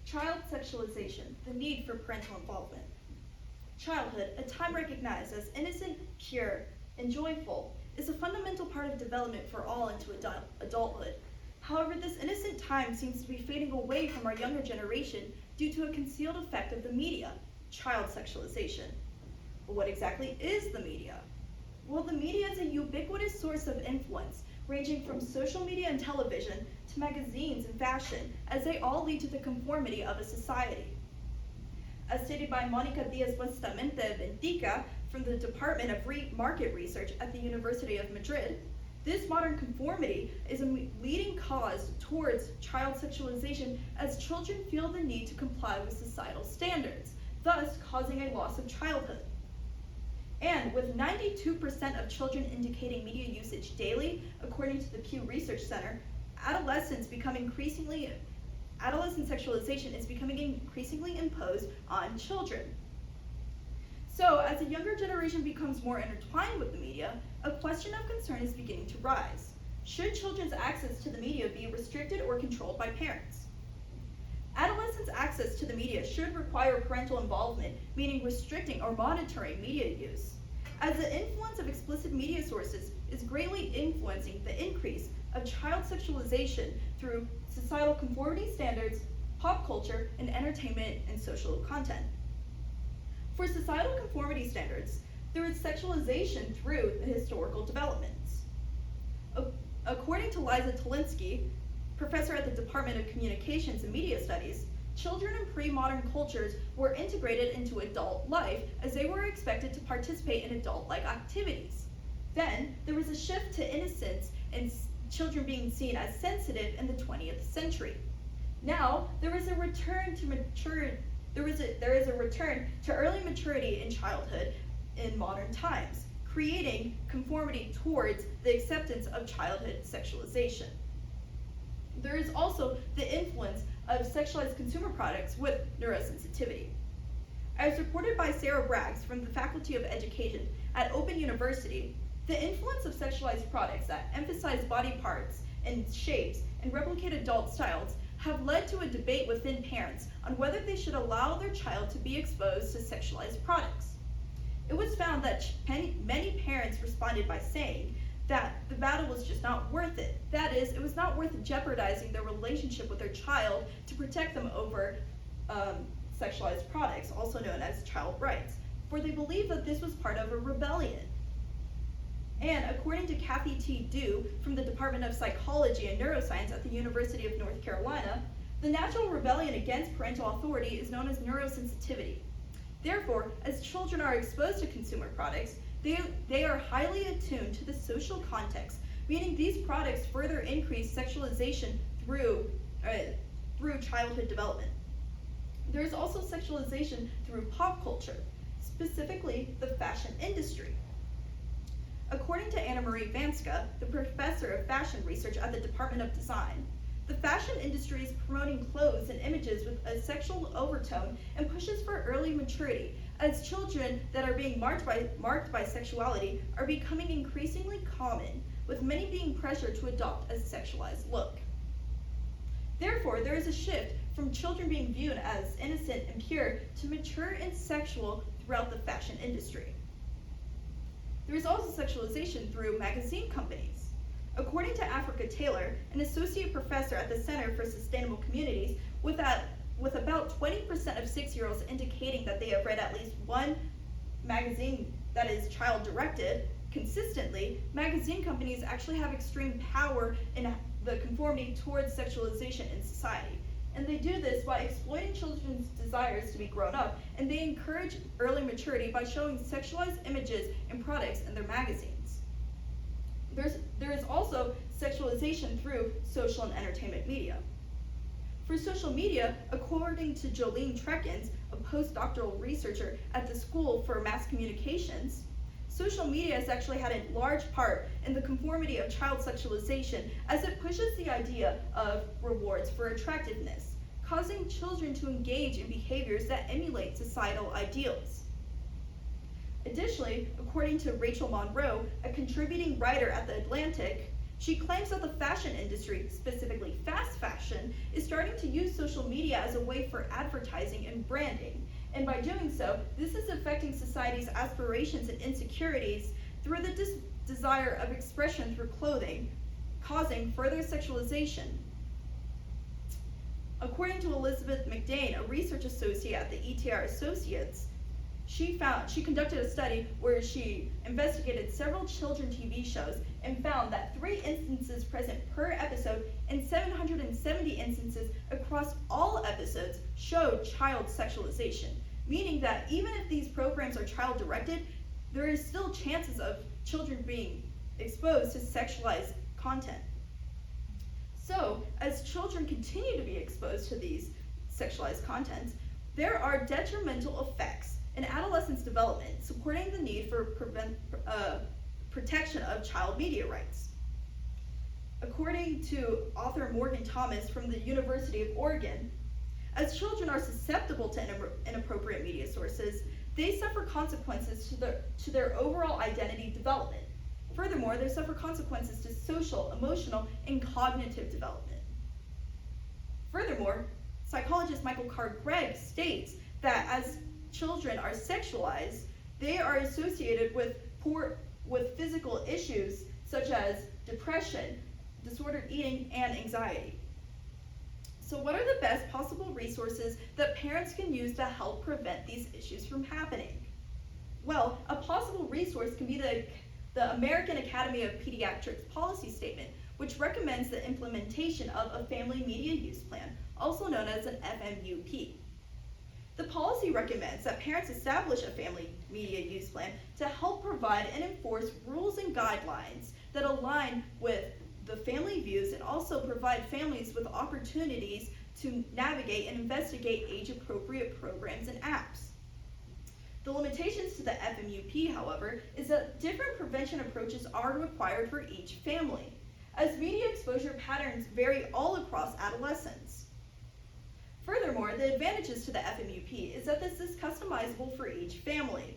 Child sexualization, the need for parental involvement. Childhood, a time recognized as innocent, pure, and joyful, is a fundamental part of development for all into adulthood. However, this innocent time seems to be fading away from our younger generation due to a concealed effect of the media, child sexualization. But what exactly is the media? Well, the media is a ubiquitous source of influence, ranging from social media and television to magazines and fashion, as they all lead to the conformity of a society. As stated by Mónica Díaz-Bustamante Bentica from the Department of Market Research at the University of Madrid, this modern conformity is a leading cause towards child sexualization as children feel the need to comply with societal standards, thus causing a loss of childhood. And with 92% of children indicating media usage daily, according to the Pew Research Center, adolescent sexualization is becoming increasingly imposed on children. So, as the younger generation becomes more intertwined with the media, a question of concern is beginning to rise. Should children's access to the media be restricted or controlled by parents? Adolescents' access to the media should require parental involvement, meaning restricting or monitoring media use, as the influence of explicit media sources is greatly influencing the increase of child sexualization through societal conformity standards, pop culture, and entertainment and social content. For societal conformity standards, there is sexualization through the historical developments. According to Liza Tolinsky, professor at the Department of Communications and Media Studies, children in pre-modern cultures were integrated into adult life as they were expected to participate in adult-like activities. Then, there was a shift to innocence and children being seen as sensitive in the 20th century. Now, there is a return to early maturity in childhood in modern times, creating conformity towards the acceptance of childhood sexualization. There is also the influence of sexualized consumer products with neurosensitivity. As reported by Sarah Braggs from the Faculty of Education at Open University, the influence of sexualized products that emphasize body parts and shapes and replicate adult styles have led to a debate within parents on whether they should allow their child to be exposed to sexualized products. It was found that many parents responded by saying that the battle was just not worth it. That is, it was not worth jeopardizing their relationship with their child to protect them over sexualized products, also known as child rights, for they believed that this was part of a rebellion. And according to Kathy T. Dew from the Department of Psychology and Neuroscience at the University of North Carolina, the natural rebellion against parental authority is known as neurosensitivity. Therefore, as children are exposed to consumer products, they are highly attuned to the social context, meaning these products further increase sexualization through childhood development. There is also sexualization through pop culture, specifically the fashion industry. According to Anna Marie Vanska, the professor of fashion research at the Department of Design, the fashion industry is promoting clothes and images with a sexual overtone and pushes for early maturity, as children that are being marked by sexuality are becoming increasingly common, with many being pressured to adopt a sexualized look. Therefore, there is a shift from children being viewed as innocent and pure to mature and sexual throughout the fashion industry. There is also sexualization through magazine companies. According to Africa Taylor, an associate professor at the Center for Sustainable Communities, with about 20% of 6-year-olds indicating that they have read at least one magazine that is child-directed consistently, magazine companies actually have extreme power in the conformity towards sexualization in society. And they do this by exploiting children's desires to be grown up, and they encourage early maturity by showing sexualized images and products in their magazines. There is also sexualization through social and entertainment media. For social media, according to Jolene Treckins, a postdoctoral researcher at the School for Mass Communications, social media has actually had a large part in the conformity of child sexualization as it pushes the idea of rewards for attractiveness, causing children to engage in behaviors that emulate societal ideals. Additionally, according to Rachel Monroe, a contributing writer at The Atlantic, She claims that the fashion industry, specifically fast fashion, is starting to use social media as a way for advertising and branding. And by doing so, this is affecting society's aspirations and insecurities through the desire of expression through clothing, causing further sexualization. According to Elizabeth McDane, a research associate at the ETR Associates, she conducted a study where she investigated several children TV shows and found that 3 instances present per episode and 770 instances across all episodes showed child sexualization, meaning that even if these programs are child directed, there is still chances of children being exposed to sexualized content. So, as children continue to be exposed to these sexualized contents, there are detrimental effects in adolescents' development, supporting the need for protection of child media rights. According to author Morgan Thomas from the University of Oregon, as children are susceptible to inappropriate media sources, they suffer consequences to their overall identity development. Furthermore, they suffer consequences to social, emotional, and cognitive development. Furthermore, psychologist Michael Carr-Gregg states that as children are sexualized, they are associated with physical issues such as depression, disordered eating, and anxiety. So what are the best possible resources that parents can use to help prevent these issues from happening? Well, a possible resource can be the American Academy of Pediatrics policy statement, which recommends the implementation of a family media use plan, also known as an FMUP. The policy recommends that parents establish a family media use plan to help provide and enforce rules and guidelines that align with the family views and also provide families with opportunities to navigate and investigate age-appropriate programs and apps. The limitations to the FMUP, however, is that different prevention approaches are required for each family, as media exposure patterns vary all across adolescence. Furthermore, the advantages to the FMUP is that this is customizable for each family,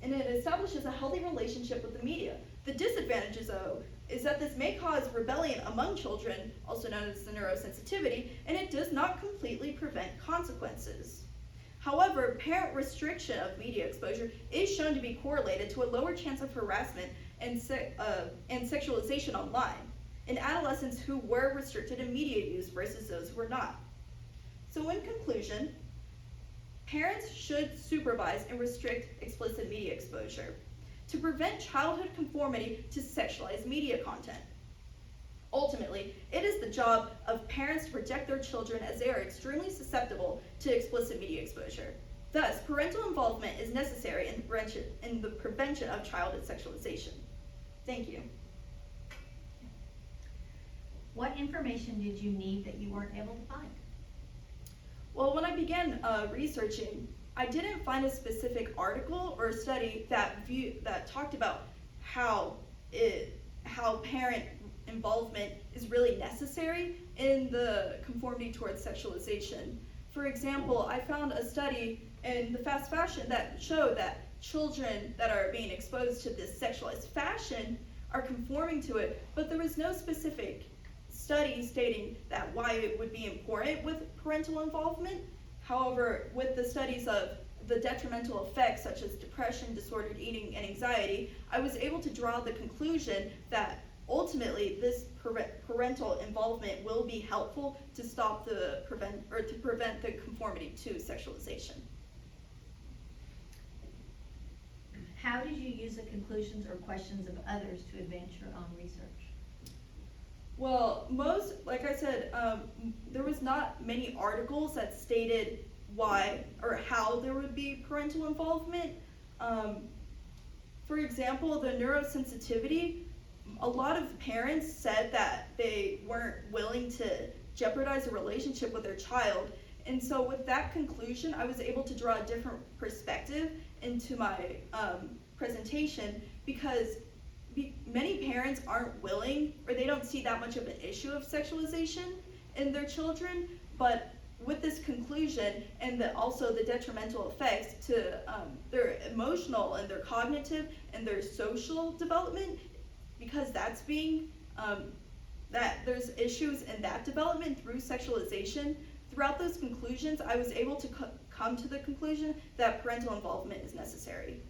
and it establishes a healthy relationship with the media. The disadvantages, though, is that this may cause rebellion among children, also known as the neurosensitivity, and it does not completely prevent consequences. However, parent restriction of media exposure is shown to be correlated to a lower chance of harassment and sexualization online in adolescents who were restricted in media use versus those who were not. So in conclusion, parents should supervise and restrict explicit media exposure to prevent childhood conformity to sexualized media content. Ultimately, it is the job of parents to protect their children as they are extremely susceptible to explicit media exposure. Thus, parental involvement is necessary in the prevention of childhood sexualization. Thank you. What information did you need that you weren't able to find? Well, when I began researching, I didn't find a specific article or study that talked about how parent involvement is really necessary in the conformity towards sexualization. For example, I found a study in the fast fashion that showed that children that are being exposed to this sexualized fashion are conforming to it, but there was no specific study stating that why it would be important with parental involvement. However, with the studies of the detrimental effects such as depression, disordered eating, and anxiety, I was able to draw the conclusion that ultimately this parental involvement will be helpful to prevent the conformity to sexualization. How did you use the conclusions or questions of others to advance your own research? Well, like I said, there was not many articles that stated why or how there would be parental involvement. For example, the neurosensitivity, a lot of parents said that they weren't willing to jeopardize a relationship with their child. And so with that conclusion, I was able to draw a different perspective into my presentation, because many parents aren't willing, or they don't see that much of an issue of sexualization in their children, but with this conclusion and also the detrimental effects to their emotional and their cognitive and their social development, because that's being that there's issues in that development through sexualization, throughout those conclusions, I was able to come to the conclusion that parental involvement is necessary.